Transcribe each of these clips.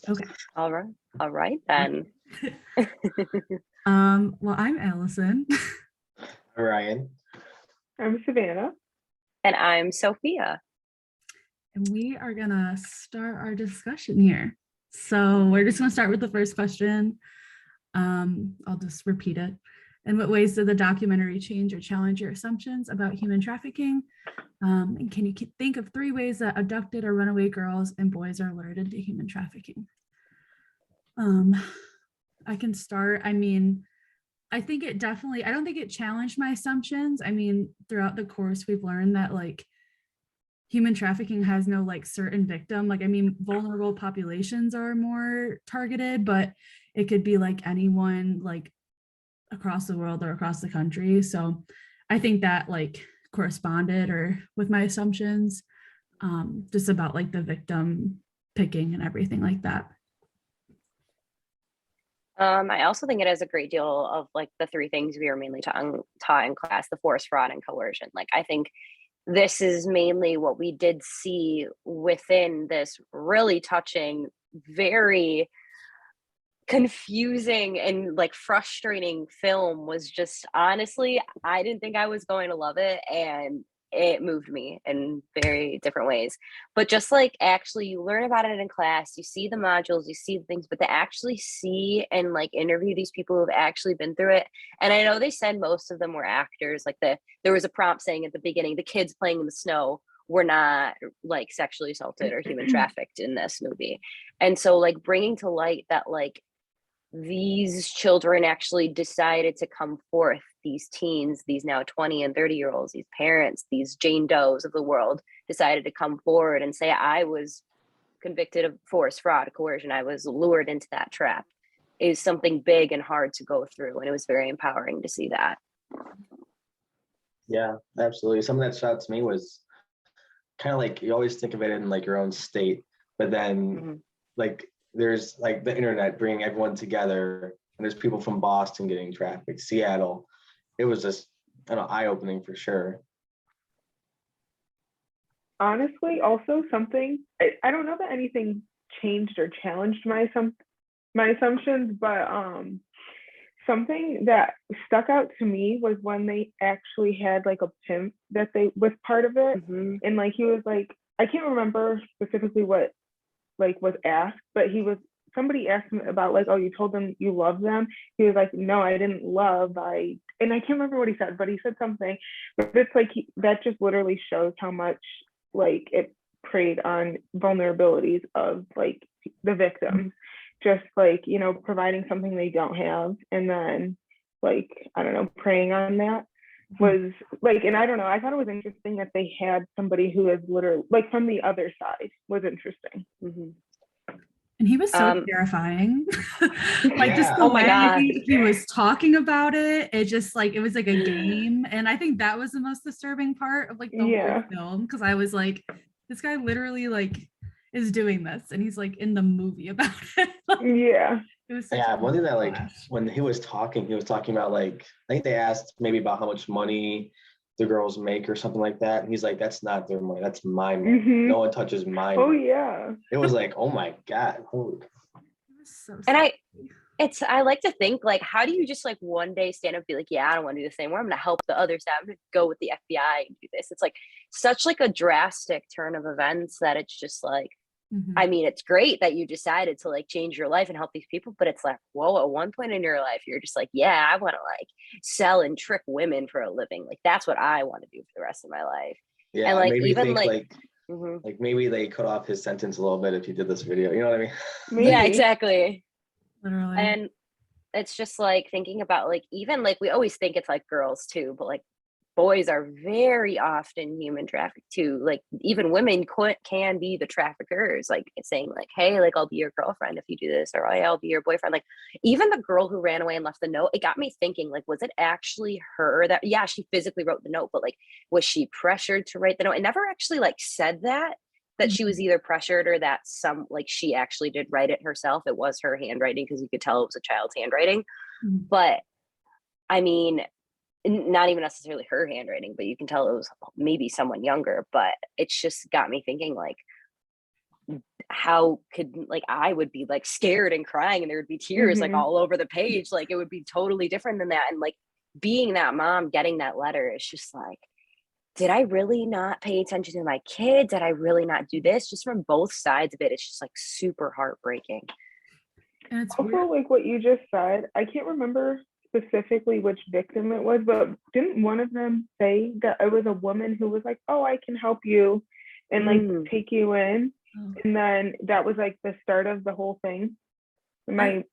Okay. All right. All right then. Well, I'm Allison. Ryan. I'm Savannah. And I'm Sophia. And we are gonna start our discussion here. So we're just gonna start with the first question. I'll just repeat it. In what ways did the documentary change or challenge your assumptions about human trafficking? And can you think of 3 ways that abducted or runaway girls and boys are alerted to human trafficking? I can start. I mean, I think it definitely, I don't think it challenged my assumptions. I mean, throughout the course, we've learned that like human trafficking has no like certain victim. Like, I mean, vulnerable populations are more targeted, but it could be like anyone like across the world or across the country. So I think that like corresponded or with my assumptions, just about like the victim picking and everything like that. I also think it has a great deal of like the 3 things we were mainly taught in class: the force, fraud, and coercion. Like, I think this is mainly what we did see within this really touching, very confusing and like frustrating film. Was just, honestly, I didn't think I was going to love it, and it moved me in very different ways. But just like, actually, you learn about it in class, you see the modules, you see the things, but to actually see and like interview these people who've actually been through it. And I know they said most of them were actors. Like, there was a prompt saying at the beginning, the kids playing in the snow were not like sexually assaulted or human trafficked in this movie. And so like bringing to light that like these children actually decided to come forth, these teens, these now 20 and 30-year-olds, these parents, these Jane Does of the world decided to come forward and say, I was convicted of force, fraud, coercion, I was lured into that trap, is something big and hard to go through. And it was very empowering to see that. Yeah, absolutely. Something that shot to me was kind of like, you always think of it in like your own state, but then like there's like the internet bringing everyone together, and there's people from Boston getting trafficked, Seattle. It was just, I don't know, eye-opening for sure. Honestly, also something, I don't know that anything changed or challenged my assumptions, but something that stuck out to me was when they actually had like a pimp that they was part of it. And like he was like, I can't remember specifically what like was asked, but somebody asked him about like, oh, you told them you love them. He was like, no, I didn't love, and I can't remember what he said, but he said something. But it's like that just literally shows how much like it preyed on vulnerabilities of like the victims, just like, you know, providing something they don't have, and then like, I don't know, preying on that was like, and I don't know, I thought it was interesting that they had somebody who is literally like from the other side. Was interesting. And he was so terrifying. Like, just the Oh my God. way he was talking about it, it just like, it was like a game. And I think that was the most disturbing part of like the whole film, because I was like, this guy literally like is doing this, and he's like in the movie about it. It was One thing that like when he was talking about like, I think they asked maybe about how much money the girls make or something like that, and he's like, that's not their money, that's my money. No one touches my money. It was like, oh my God. Holy. And I like to think like, how do you just like one day stand up and be like, yeah, I don't want to do this anymore, I'm gonna help the other side, I'm gonna go with the FBI and do this. It's like such like a drastic turn of events that it's just like, I mean, it's great that you decided to like change your life and help these people, but it's like, whoa, at one point in your life, you're just like, yeah, I want to like sell and trick women for a living. Like, that's what I want to do for the rest of my life. Yeah, and like, maybe even think like maybe they cut off his sentence a little bit if he did this video. You know what I mean? Yeah, exactly. Literally. And it's just like thinking about like, even like, we always think it's like girls too, but like boys are very often human trafficked too. Like, even women can be the traffickers, like saying like, hey, like, I'll be your girlfriend if you do this, or hey, I'll be your boyfriend. Like, even the girl who ran away and left the note, it got me thinking, like, was it actually her that, yeah, she physically wrote the note, but like, was she pressured to write the note? It never actually like said that she was either pressured or that like she actually did write it herself. It was her handwriting, because you could tell it was a child's handwriting. But I mean, not even necessarily her handwriting, but you can tell it was maybe someone younger. But it's just got me thinking, like, how could, like, I would be like scared and crying and there would be tears like all over the page. Like it would be totally different than that. And like being that mom, getting that letter, it's just like, did I really not pay attention to my kid? Did I really not do this? Just from both sides of it, it's just like super heartbreaking. And it's Also, weird. like what you just said, I can't remember specifically which victim it was, but didn't one of them say that it was a woman who was like, oh, I can help you and like take you in? Oh. And then that was like the start of the whole thing. Am I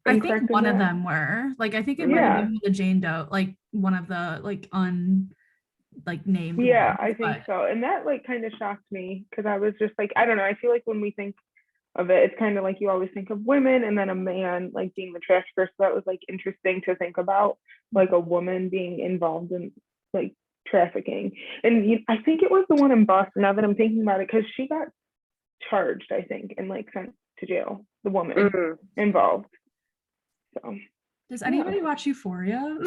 I incorrect think in one of that? them were like, I think it might have been the Jane Doe, like one of the like named Yeah, ones, I think but so. And that like kind of shocked me because I was just like, I don't know. I feel like when we think of it, it's kind of like you always think of women and then a man like being the trafficker. So that was like interesting to think about, like a woman being involved in like trafficking. And I think it was the one in Boston, now that I'm thinking about it, because she got charged, I think, and like sent to jail, the woman involved. So does anybody watch Euphoria?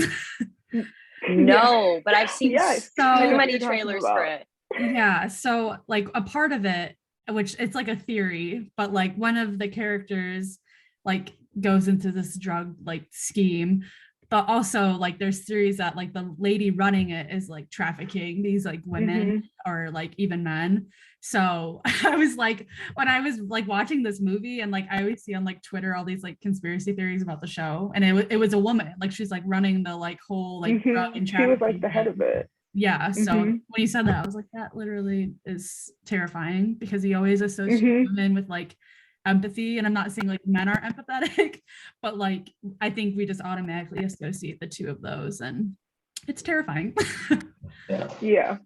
No, but I've seen too many trailers for it. Yeah, so like a part of it, which it's like a theory, but like one of the characters like goes into this drug like scheme, but also like there's theories that like the lady running it is like trafficking these like women or like even men. So I was like, when I was like watching this movie, and like I always see on like Twitter all these like conspiracy theories about the show, and it was a woman, like she's like running the like whole like drug and she was like the head of it. Yeah, so when you said that, I was like, that literally is terrifying, because he always associates women with like empathy, and I'm not saying like men are empathetic, but like I think we just automatically associate the two of those, and it's terrifying. Yeah.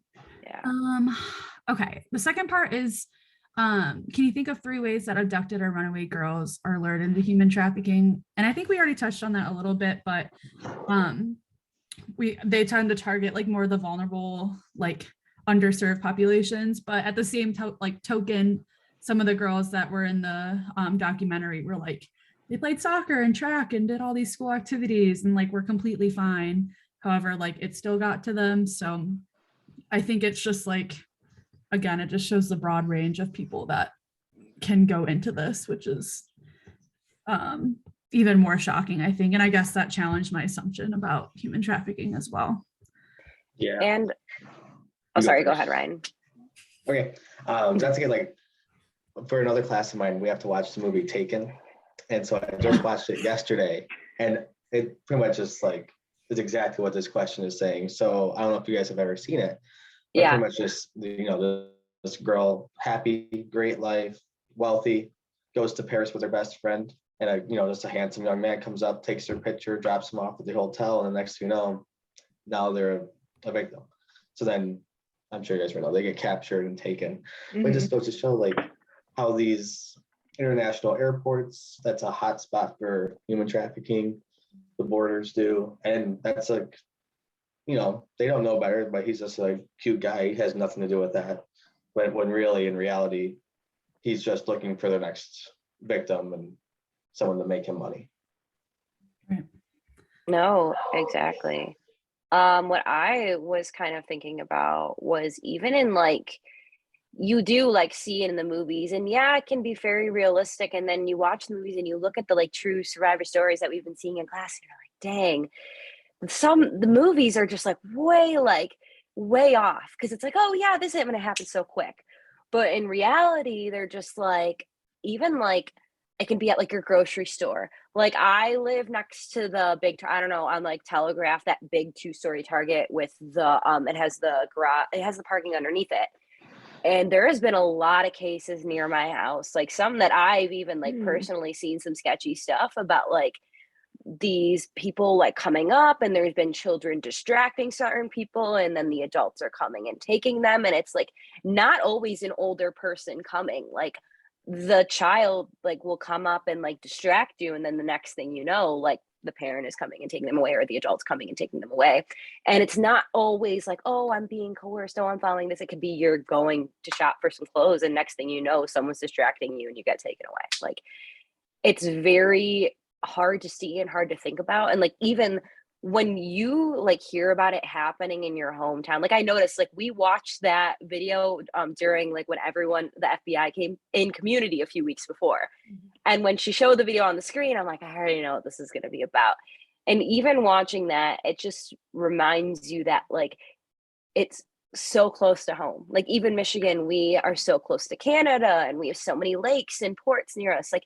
Okay, the second part is, can you think of 3 ways that abducted or runaway girls are lured into human trafficking? And I think we already touched on that a little bit, but they tend to target like more the vulnerable, like underserved populations, but at the same token, some of the girls that were in the documentary were like, they played soccer and track and did all these school activities and like were completely fine. However, like it still got to them. So I think it's just like, again, it just shows the broad range of people that can go into this, which is even more shocking, I think. And I guess that challenged my assumption about human trafficking as well. Yeah. And sorry, go ahead, Ryan. Okay. That's again, like for another class of mine, we have to watch the movie Taken. And so I just watched it yesterday, and it pretty much just like is exactly what this question is saying. So I don't know if you guys have ever seen it, but pretty much just, this girl, happy, great life, wealthy, goes to Paris with her best friend. And just a handsome young man comes up, takes her picture, drops him off at the hotel, and the next thing you know, now they're a victim. So then, I'm sure you guys know, they get captured and taken. But it just goes to show like how these international airports, that's a hot spot for human trafficking. The borders do, and that's like, they don't know better, but he's just a cute guy. He has nothing to do with that. But when really, in reality, he's just looking for the next victim and someone to make him money. Right. No, exactly. What I was kind of thinking about was, even in like, you do like see it in the movies, and yeah, it can be very realistic. And then you watch the movies and you look at the like true survivor stories that we've been seeing in class, and you're like, dang, the movies are just like way off, because it's like, oh yeah, this isn't going to happen so quick. But in reality, they're just like, even like it can be at like your grocery store. Like I live next to the big, I don't know, on like Telegraph, that big 2-story Target with the it has the garage, it has the parking underneath it. And there has been a lot of cases near my house, like some that I've even like personally seen some sketchy stuff about, like these people like coming up, and there's been children distracting certain people, and then the adults are coming and taking them. And it's like not always an older person coming, like the child like will come up and like distract you, and then the next thing you know, like the parent is coming and taking them away, or the adult's coming and taking them away. And it's not always like, oh, I'm being coerced, oh, I'm following this. It could be you're going to shop for some clothes, and next thing you know, someone's distracting you and you get taken away. Like it's very hard to see and hard to think about. And like even when you like hear about it happening in your hometown, like I noticed, like we watched that video during like when the FBI came in Community a few weeks before. And when she showed the video on the screen, I'm like, I already know what this is going to be about. And even watching that, it just reminds you that like it's so close to home. Like even Michigan, we are so close to Canada and we have so many lakes and ports near us. Like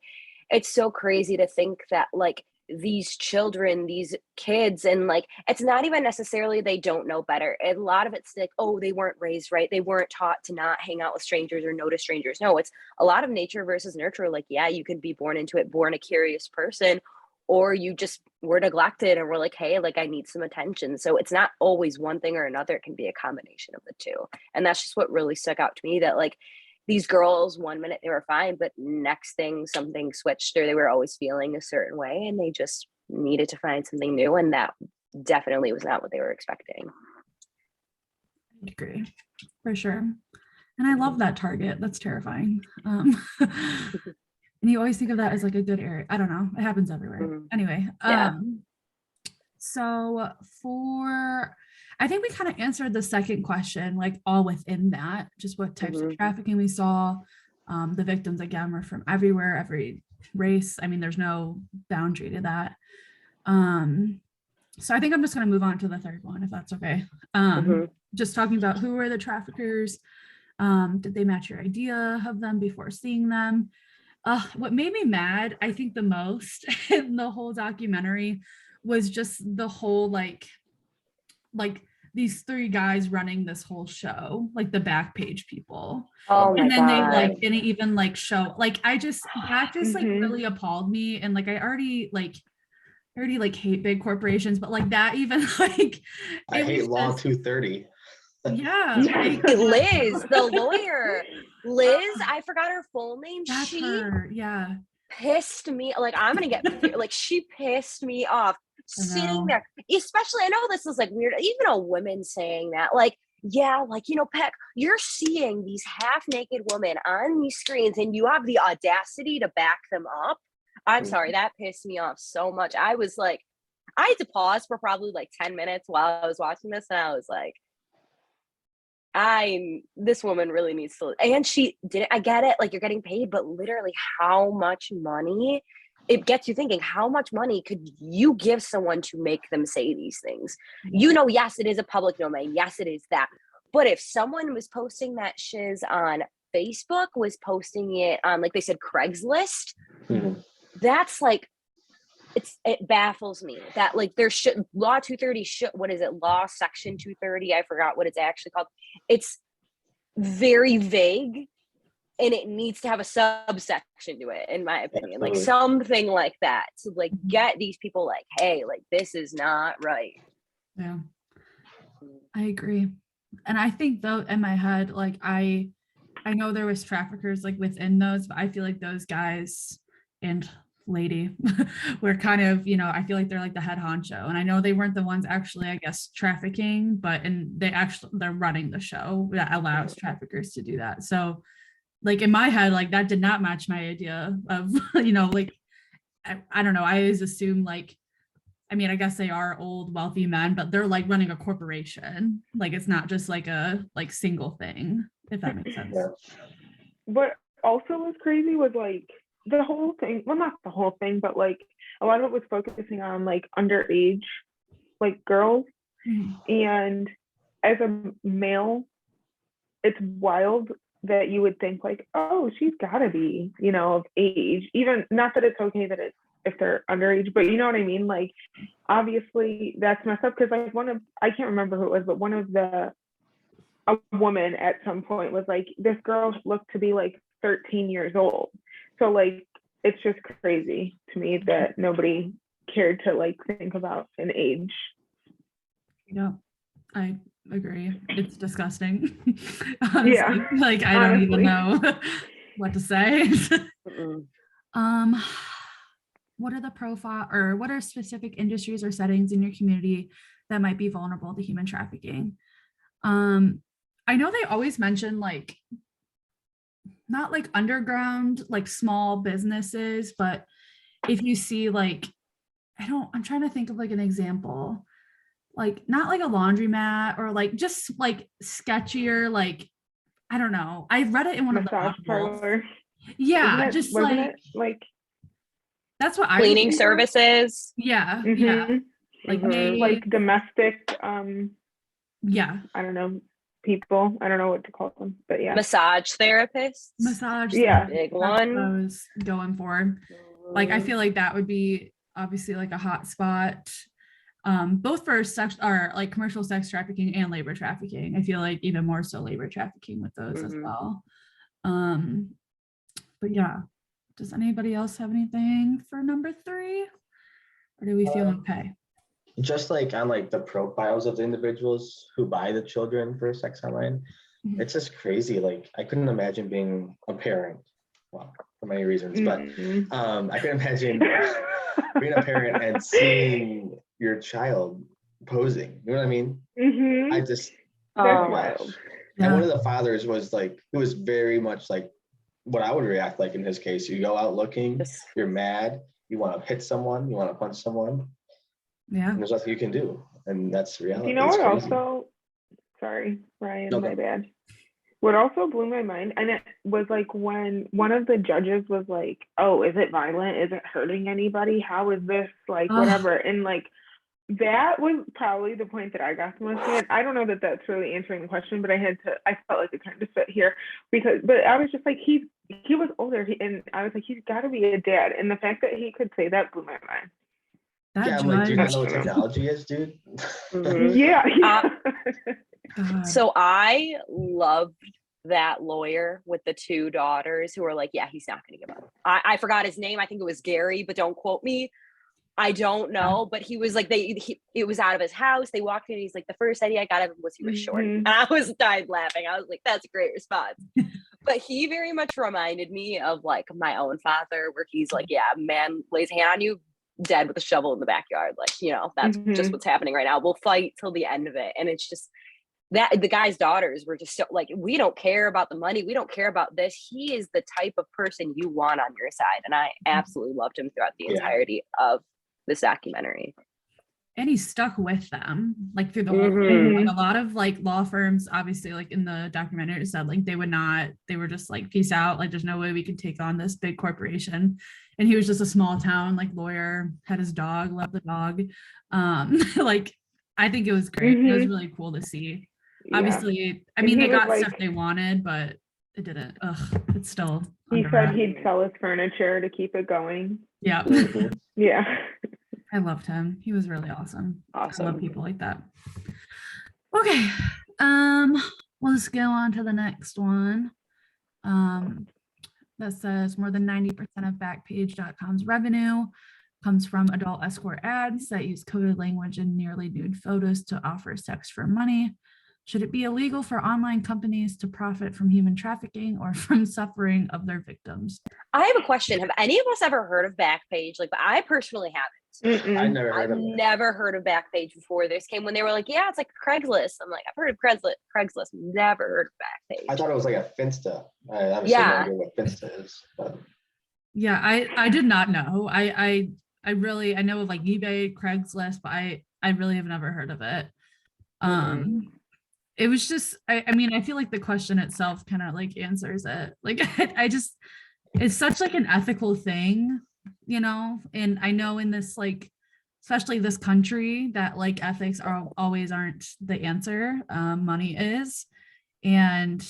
it's so crazy to think that like these children, these kids, and like it's not even necessarily they don't know better. A lot of it's like, oh, they weren't raised right. They weren't taught to not hang out with strangers or notice strangers. No, it's a lot of nature versus nurture. Like, yeah, you can be born into it, born a curious person, or you just were neglected and we're like, hey, like I need some attention. So it's not always one thing or another. It can be a combination of the two. And that's just what really stuck out to me, that like these girls, one minute they were fine, but next thing something switched, or they were always feeling a certain way and they just needed to find something new. And that definitely was not what they were expecting. I agree, for sure. And I love that Target. That's terrifying. And you always think of that as like a good area. I don't know. It happens everywhere. Mhm. Anyway. Yeah. So I think we kind of answered the second question, like all within that, just what types of trafficking we saw. The victims, again, were from everywhere, every race. I mean, there's no boundary to that. So I think I'm just going to move on to the third one, if that's okay. Just talking about who were the traffickers. Did they match your idea of them before seeing them? What made me mad, I think the most in the whole documentary was just the whole like these three guys running this whole show, like the back page people. Oh my and then God. they like didn't even like show, like that just like really appalled me. And like I already hate big corporations, but like that even like I hate Law 230. Yeah. Liz, the lawyer. Liz, I forgot her full name. That's her. Yeah. Pissed me. Like, I'm gonna get like she pissed me off sitting there. Especially, I know this is like weird. Even a woman saying that, like, yeah, like, you know, Peck, you're seeing these half-naked women on these screens and you have the audacity to back them up. I'm sorry, that pissed me off so much. I was like, I had to pause for probably like 10 minutes while I was watching this, and I was like, this woman really needs to, and she didn't. I get it, like you're getting paid, but literally how much money, it gets you thinking, how much money could you give someone to make them say these things? You know, yes, it is a public domain. Yes, it is that. But if someone was posting that shiz on Facebook, was posting it on, like they said, Craigslist, that's like, it baffles me that like there should law 230 should, what is it, law section 230, I forgot what it's actually called. It's very vague and it needs to have a subsection to it, in my opinion. Like something like that to like get these people like, hey, like this is not right. Yeah, I agree. And I think though in my head, like I know there was traffickers like within those, but I feel like those guys and lady were kind of, you know, I feel like they're like the head honcho. And I know they weren't the ones actually, I guess, trafficking, but they're running the show that allows traffickers to do that. So like in my head, like that did not match my idea of, you know, like I don't know. I always assume like, I mean, I guess they are old, wealthy men, but they're like running a corporation. Like it's not just like a like single thing, if that makes sense. What also was crazy was like the whole thing, well, not the whole thing, but like a lot of it was focusing on like underage, like girls. And as a male, it's wild that you would think like, oh, she's gotta be, you know, of age. Even not that it's okay that it's if they're underage, but you know what I mean? Like, obviously that's messed up because like I can't remember who it was, but a woman at some point was like, this girl looked to be like 13 years old. So like, it's just crazy to me that nobody cared to like think about an age. Yeah, I agree. It's disgusting. Honestly, yeah, like I don't even know what to say. What are what are specific industries or settings in your community that might be vulnerable to human trafficking? I know they always mention like not like underground, like small businesses, but if you see like I'm trying to think of like an example, like not like a laundromat or like just like sketchier, like I don't know. I read it in one of the Massage novels. parlor. Yeah, just Wasn't like it like that's what I was Cleaning thinking. services. Yeah, mhm, yeah, like Mhm. like maids. domestic Yeah, I don't know, people. I don't know what to call them, but yeah. Massage therapists. massage. Yeah. Big That's what I one. was going for. Like I feel like that would be obviously like a hot spot, both for sex or like commercial sex trafficking and labor trafficking. I feel like even more so labor trafficking with those as Mhm. well. But yeah, does anybody else have anything for number 3, or do we feel okay? Just like on like the profiles of the individuals who buy the children for sex online, Mhm. it's just crazy. Like I couldn't imagine being a parent, well, for many reasons, but Mhm. I couldn't imagine being a parent and seeing your child posing. You know what I mean? I Mhm. just, That's oh my wild. gosh. And one Yeah. of the fathers was like, it was very much like what I would react like in his case. You go out looking, Just- you're mad, you want to hit someone, you want to punch someone, Yeah. and there's nothing you can do. And that's Do reality. you know It's what crazy. also, sorry, Ryan, No, my go. bad. What also blew my mind, and it was like when one of the judges was like, oh, is it violent? Is it hurting anybody? How is this like Ugh. whatever? And like that was probably the point that I got the most mad. I don't know that that's really answering the question, but I felt like it kind of fit here but I was just like, he was older, and I was like, he's got to be a dad. And the fact that he could say that blew my mind. That Yeah, I'm like, do you not know what judge. technology is, dude? Mhm. Yeah. God. So I loved that lawyer with the 2 daughters who were like, yeah, he's not going to give up. I forgot his name. I think it was Gary, but don't quote me. I don't know, but he was like, it was out of his house. They walked in and he's like, the first idea I got of him was he was short. Mhm. And I was died laughing. I was like, that's a great response. But he very much reminded me of like my own father, where he's like, yeah, man lays a hand on you, dead with a shovel in the backyard. Like, you know, that's just Mhm. what's happening right now. We'll fight till the end of it. And it's just that the guy's daughters were just so like, we don't care about the money. We don't care about this. He is the type of person you want on your side. And I absolutely loved him throughout the Yeah. entirety of this documentary. And he stuck with them like through the whole thing. Mhm. Like a lot of like law firms, obviously, like in the documentary said, like they were just like, peace out. Like there's no way we could take on this big corporation. And he was just a small town like lawyer, had his dog, loved the dog. Like I think it was great. It was Mhm. really cool to see. Yeah. Obviously, I And mean, he they was got like, stuff they wanted, but it didn't. Ugh, it's still he under said wraps. he'd sell his furniture to keep it going. Yeah. Mhm. Yeah. I loved him. He was really awesome. I Awesome. love people like that. Okay. Let's go on to the next one. That says more than 90% of Backpage.com's revenue comes from adult escort ads that use coded language and nearly nude photos to offer sex for money. Should it be illegal for online companies to profit from human trafficking or from suffering of their victims? I have a question. Have any of us ever heard of Backpage? Like, I personally haven't. I never heard I've of it. never heard of Backpage before this came, when they were like, yeah, it's like Craigslist. I'm like, I've heard of Craigslist, never heard of Backpage. I thought it was like a Finsta. I obviously Yeah. no idea what Finsta is. But Yeah, I did not know. I know of like eBay, Craigslist, but I really have never heard of it. It was just I mean, I feel like the question itself kind of like answers it. Like I just, it's such like an ethical thing, you know, and I know in this like, especially this country, that like ethics always aren't the answer. Money is. And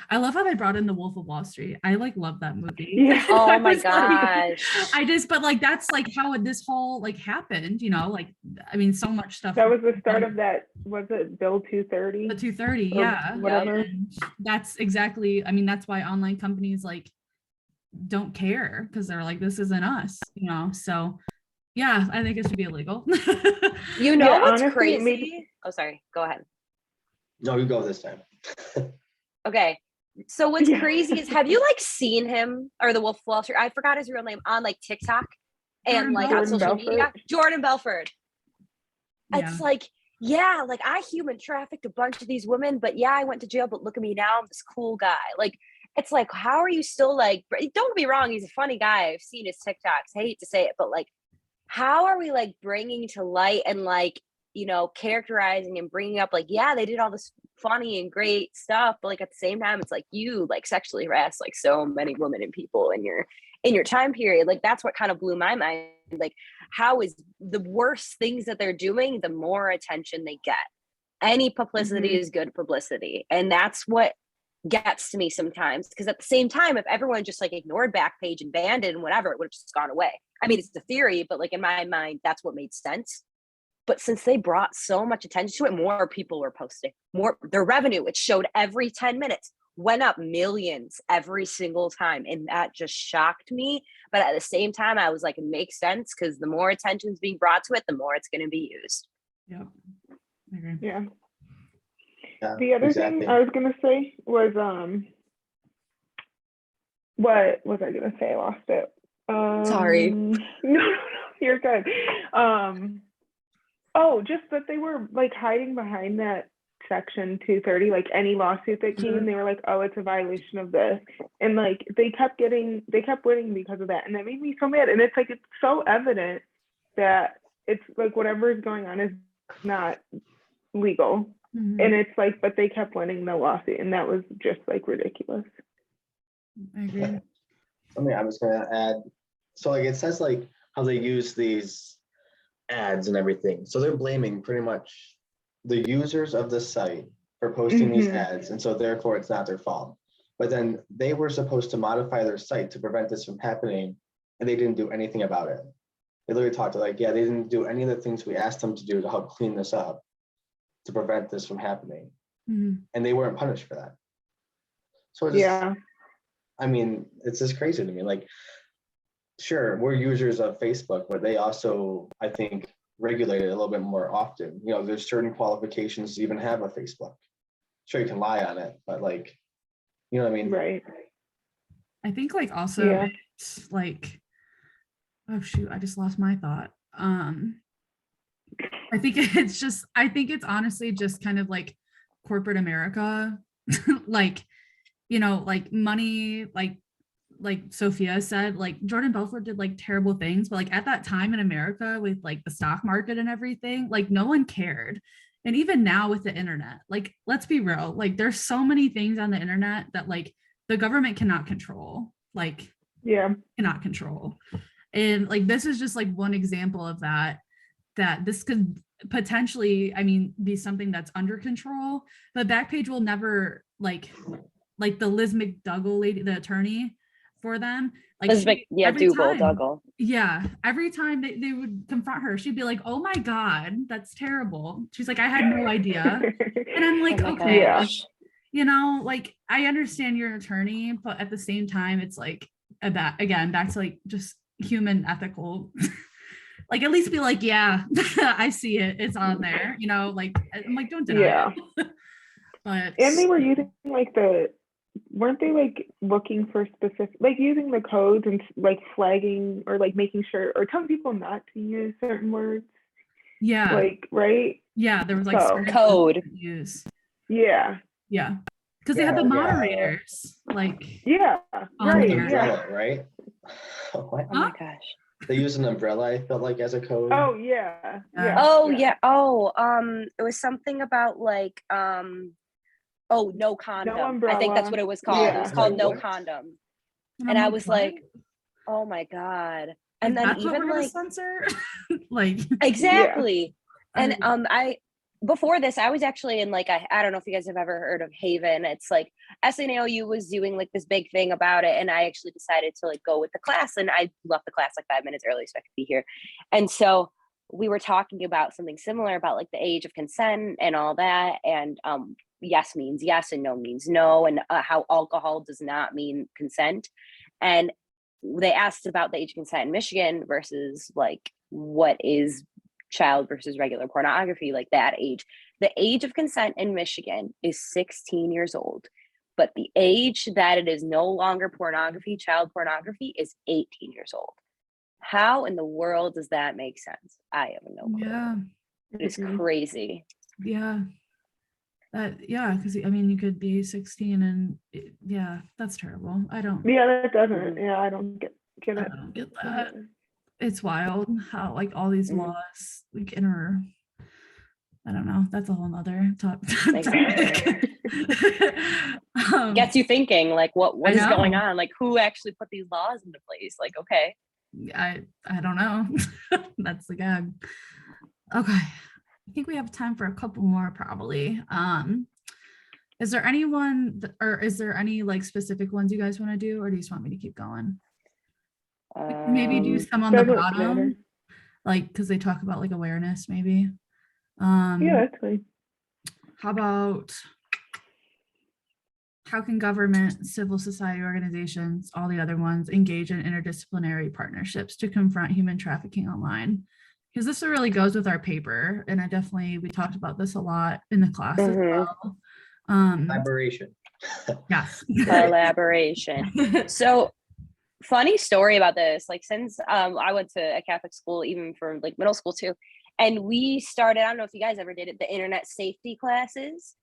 I love how they brought in the Wolf of Wall Street. I like love that movie. Yeah. Oh I my was like- gosh. but like that's like how this whole like happened, you know, like I mean so much stuff. That was the start of that, was it Bill 230? The 230, Or yeah. whatever. And that's exactly, I mean, that's why online companies like don't care, because they're like, this isn't us, you know. So yeah, I think it should be illegal. You know Yeah, what's honestly, crazy? it made- Oh, sorry. Go ahead. no, you go this time. Okay. So what's Yeah. crazy is, have you like seen him, or the Wolf of Wall Street? I forgot his real name, on like TikTok and like on Jordan social Belfort. media. Jordan Belfort. Yeah. It's like, yeah, like I human trafficked a bunch of these women, but yeah, I went to jail, but look at me now, I'm this cool guy. Like, it's like, how are you still like, don't get me wrong, he's a funny guy. I've seen his TikToks. I hate to say it, but like, how are we like bringing to light and like, you know, characterizing and bringing up like, yeah, they did all this funny and great stuff, but like at the same time, it's like you like sexually harassed like so many women and people in your time period. Like that's what kind of blew my mind. Like, how is the worst things that they're doing, the more attention they get. Any publicity is good publicity. And that's what gets to me sometimes. Because at the same time, if everyone just like ignored Backpage and banned it and whatever, it would have just gone away. I mean, it's the theory, but like in my mind, that's what made sense. But since they brought so much attention to it, more people were posting. More their revenue, it showed every 10 minutes, went up millions every single time. And that just shocked me. But at the same time, I was like, it makes sense because the more attention is being brought to it, the more it's going to be used. Yep. I agree. Yeah. Yeah, The other thing I was gonna say was what was I gonna say? I lost it. Sorry. No, you're good. Oh, just that they were like hiding behind that section 230, like any lawsuit that came, they were like, oh, it's a violation of this. And like they kept winning because of that. And that made me so mad. And it's like it's so evident that it's like whatever is going on is not legal. And it's like, but they kept winning the lawsuit, and that was just like ridiculous. I agree. Something I was gonna add. So like it says like how they use these ads and everything. So they're blaming pretty much the users of the site for posting these ads, and so therefore it's not their fault. But then they were supposed to modify their site to prevent this from happening, and they didn't do anything about it. They literally talked to like, yeah, they didn't do any of the things we asked them to do to help clean this up, to prevent this from happening. And they weren't punished for that. So it's just, I mean, it's just crazy to me. Like, sure, we're users of Facebook, but they also, I think, regulate it a little bit more often. You know, there's certain qualifications to even have a Facebook. Sure, you can lie on it, but like, you know what I mean? Right. I think like also it's like, oh shoot, I just lost my thought. I think it's honestly just kind of like corporate America, like, you know, like money, like Sophia said, like Jordan Belfort did like terrible things, but like at that time in America with like the stock market and everything, like no one cared. And even now with the internet, like, let's be real, like there's so many things on the internet that like the government cannot control, like cannot control. And like, this is just like one example of that this could potentially, I mean, be something that's under control, but Backpage will never like the Liz McDougall lady, the attorney for them, like Dougal. Yeah, every time they would confront her, she'd be like, oh my God, that's terrible. She's like, I had no idea. And I'm like, okay, you know, like I understand you're an attorney, but at the same time, it's like back to like just human ethical. Like at least be like, yeah, I see it. It's on there, you know, like I'm like, don't deny it. But and they were using like weren't they like looking for specific, like using the codes and like flagging or like making sure or telling people not to use certain words? Yeah. Like, right? Yeah, there was like code use. Yeah. Yeah. Because they had the moderators. Like Umbrella, right? Oh my gosh. They use an umbrella, I felt like, as a code. Oh, it was something about like no condom. No umbrella. I think that's what it was called. It was called no condom. And I was like, oh my God. And then even like censor? Like exactly. And before this, I was actually in like I don't know if you guys have ever heard of Haven. It's like SNAOU was doing like this big thing about it, and I actually decided to like go with the class, and I left the class like 5 minutes early so I could be here. And so we were talking about something similar about like the age of consent and all that, and yes means yes and no means no, and how alcohol does not mean consent. And they asked about the age of consent in Michigan versus like what is child versus regular pornography, like that age. The age of consent in Michigan is 16 years old, but the age that it is no longer pornography, child pornography, is 18 years old. How in the world does that make sense? I have no clue. Yeah. It's crazy. Yeah. Because I mean, you could be 16 and that's terrible. I don't. Yeah, that doesn't. Yeah, I don't get it. I don't get that. it's wild how like all these Mhm. laws like I don't know. That's a whole nother topic. Exactly. Gets you thinking, like, what I is going know. on? Like, who actually put these laws into place? Like, okay. I don't know. That's the gag. Okay. I think we have time for a couple more probably. Is there anyone or is there any like specific ones you guys want to do, or do you just want me to keep going? Maybe do some on the Doesn't matter. bottom, like because they talk about like awareness, maybe. Yeah, that's fine. How about how can government, civil society organizations, all the other ones engage in interdisciplinary partnerships to confront human trafficking online? Because this really goes with our paper, and we talked about this a lot in the class as Mhm. well. Collaboration. Yes. Collaboration. So funny story about this, like since I went to a Catholic school even for like middle school too, and we started, I don't know if you guys ever did it, the internet safety classes.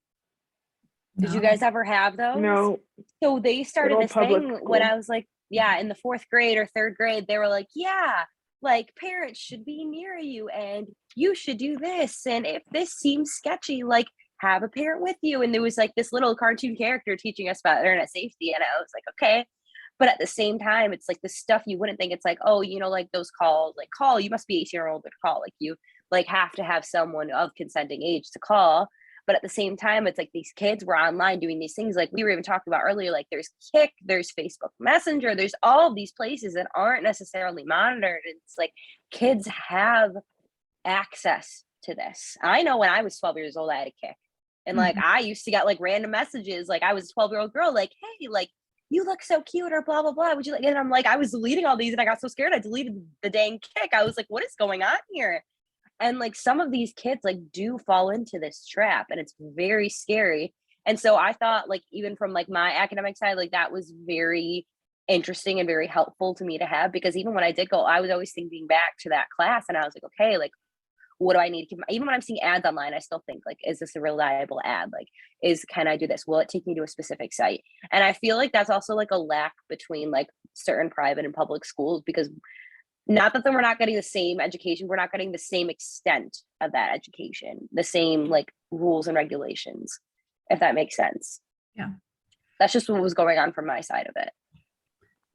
Did you No. guys ever have those? No, So they started old this public thing when school. I was like, yeah, in the 4th grade or 3rd grade, they were like, yeah, like parents should be near you and you should do this. And if this seems sketchy, like have a parent with you. And there was like this little cartoon character teaching us about internet safety. And I was like, okay. But at the same time, it's like the stuff you wouldn't think. It's like, oh, you know, like those calls, like call, you must be 18-year-old to call. Like you like have to have someone of consenting age to call. But at the same time, it's like these kids were online doing these things like we were even talking about earlier. Like there's Kik, there's Facebook Messenger, there's all of these places that aren't necessarily monitored. It's like kids have access to this. I know when I was 12 years old, I had a Kik. And like I used to get like random messages, like I was a 12-year-old girl, like, hey, like you look so cute or blah blah blah. Would you like? And I'm like, I was deleting all these and I got so scared I deleted the dang Kik. I was like, what is going on here? And like some of these kids like do fall into this trap and it's very scary. And so I thought like even from like my academic side, like that was very interesting and very helpful to me to have, because even when I did go, I was always thinking back to that class and I was like, okay, like what do I need to keep even when I'm seeing ads online, I still think like, is this a reliable ad? Like, can I do this? Will it take me to a specific site? And I feel like that's also like a lack between like certain private and public schools, because not that then we're not getting the same education, we're not getting the same extent of that education, the same like rules and regulations, if that makes sense. Yeah. That's just what was going on from my side of it.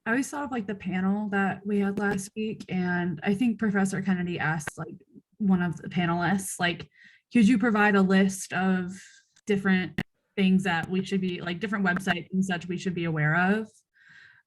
I always thought of like the panel that we had last week, and I think Professor Kennedy asked like one of the panelists, like, could you provide a list of different things that we should be like different websites and such we should be aware of?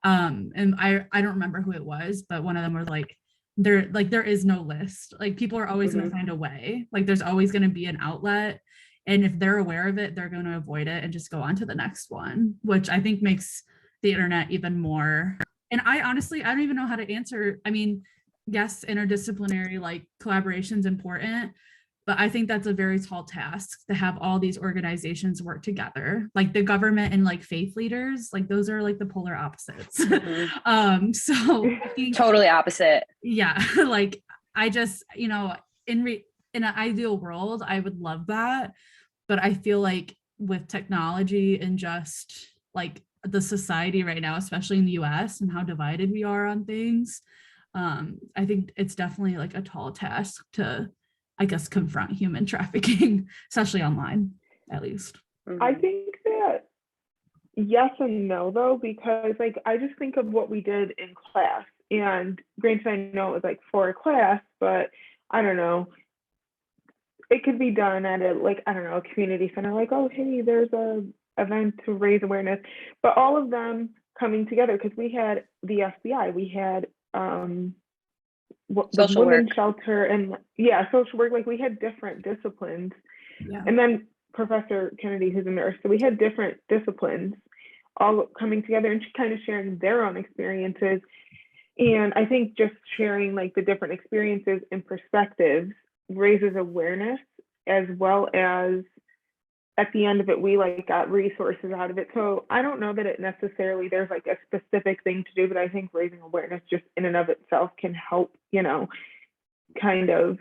And I don't remember who it was, but one of them was like, there is no list. Like people are always going to find a way. Like there's always going to be an outlet. And if they're aware of it, they're going to avoid it and just go on to the next one, which I think makes the internet even more. And I honestly, I don't even know how to answer. I mean, yes, interdisciplinary like collaboration is important, but I think that's a very tall task to have all these organizations work together, like the government and like faith leaders, like those are like the polar opposites. So I think, totally opposite. yeah, like I just, you know, in an ideal world, I would love that. But I feel like with technology and just like the society right now, especially in the US and how divided we are on things, I think it's definitely like a tall task to, I guess, confront human trafficking, especially online, at least. I think that yes and no, though, because like I just think of what we did in class, and granted, I know it was like for a class, but I don't know. It could be done at a like I don't know, a community center, like, oh hey, there's a event to raise awareness, but all of them coming together because we had the FBI, we had the Social women's work. shelter, and social work. Like we had different disciplines, and then Professor Kennedy, who's a nurse, so we had different disciplines all coming together and kind of sharing their own experiences. And I think just sharing like the different experiences and perspectives raises awareness, as well as at the end of it, we like got resources out of it. So I don't know that it necessarily there's like a specific thing to do, but I think raising awareness just in and of itself can help, you know, kind of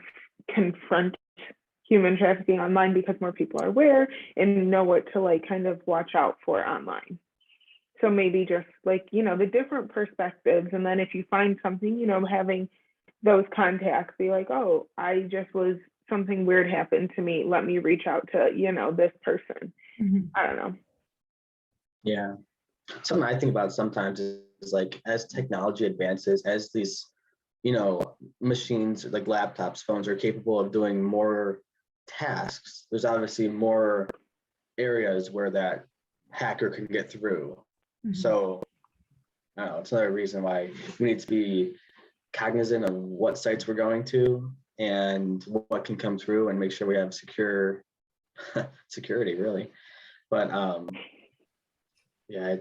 confront human trafficking online, because more people are aware and know what to like kind of watch out for online. So maybe just like, you know, the different perspectives. And then if you find something, you know, having those contacts, be like, oh, something weird happened to me. Let me reach out to, this person. I don't know. Yeah. Something I think about sometimes is like, as technology advances, as these, machines like laptops, phones are capable of doing more tasks, there's obviously more areas where that hacker can get through. So I don't know, it's another reason why we need to be cognizant of what sites we're going to and what can come through, and make sure we have secure security, really. But yeah,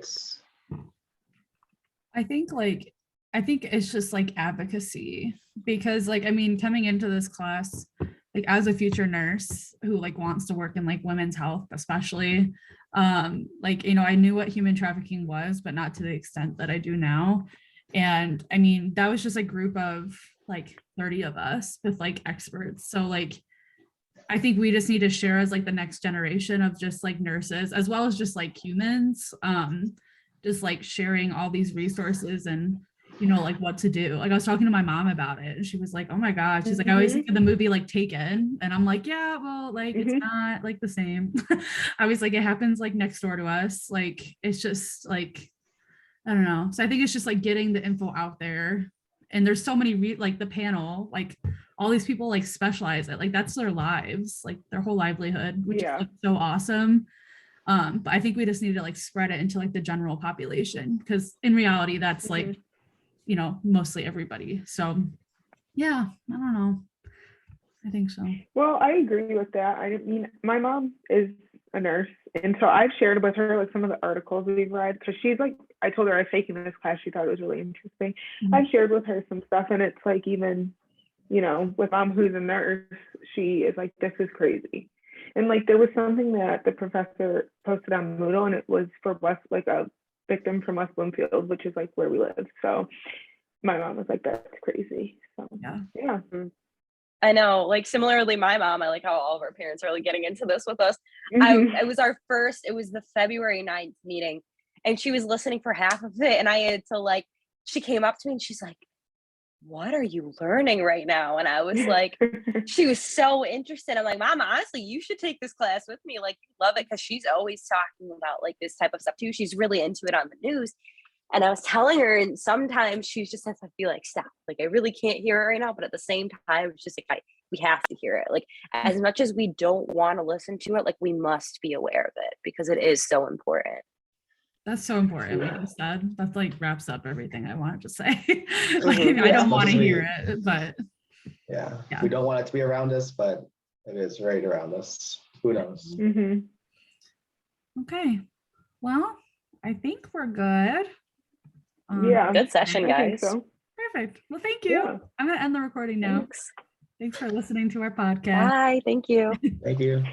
I think it's just like advocacy, because like, I mean, coming into this class, like as a future nurse who like wants to work in like women's health, especially, like, I knew what human trafficking was, but not to the extent that I do now. And I mean, that was just a group of like 30 of us with like experts. So like, I think we just need to share as like the next generation of just like nurses, as well as just like humans, just like sharing all these resources and, like what to do. Like I was talking to my mom about it and she was like, oh my God. She's like, I always think of the movie like Taken. And I'm like, yeah, well, like it's not like the same. I was like, it happens like next door to us. Like, it's just like, I don't know. So I think it's just like getting the info out there. And there's so many, like the panel, like all these people like specialize it. Like that's their lives, like their whole livelihood, which is like so awesome. But I think we just need to like spread it into like the general population, because in reality, that's like, mostly everybody. So yeah, I don't know. I think so. Well, I agree with that. I mean, my mom is a nurse, and so I've shared with her like some of the articles we've read, because she's like, I told her I was taking this class, she thought it was really interesting. I've shared with her some stuff, and it's like, even with mom who's a nurse, she is like, this is crazy. And like there was something that the professor posted on Moodle, and it was for like a victim from West Bloomfield, which is like where we live. So my mom was like, that's crazy. So yeah. I know, like similarly, my mom, I like how all of our parents are like getting into this with us. It was the February 9th meeting, and she was listening for half of it, and I had to like, she came up to me and she's like, what are you learning right now? And I was like, she was so interested. I'm like, Mom, honestly, you should take this class with me. Like, you love it, because she's always talking about like this type of stuff too. She's really into it on the news. And I was telling her, and sometimes she just has to be like, stop. Like, I really can't hear it right now. But at the same time, it's just like, we have to hear it. Like, as much as we don't want to listen to it, like, we must be aware of it, because it is so important. That's so important what you said. That like wraps up everything I wanted to say. Like, I don't want to hear it, but yeah, we don't want it to be around us, but it is right around us. Who knows? Okay, well, I think we're good. Good session, guys. So. Perfect. Well, thank you. I'm gonna end the recording now. Thanks for listening to our podcast. Bye. Thank you. Thank you.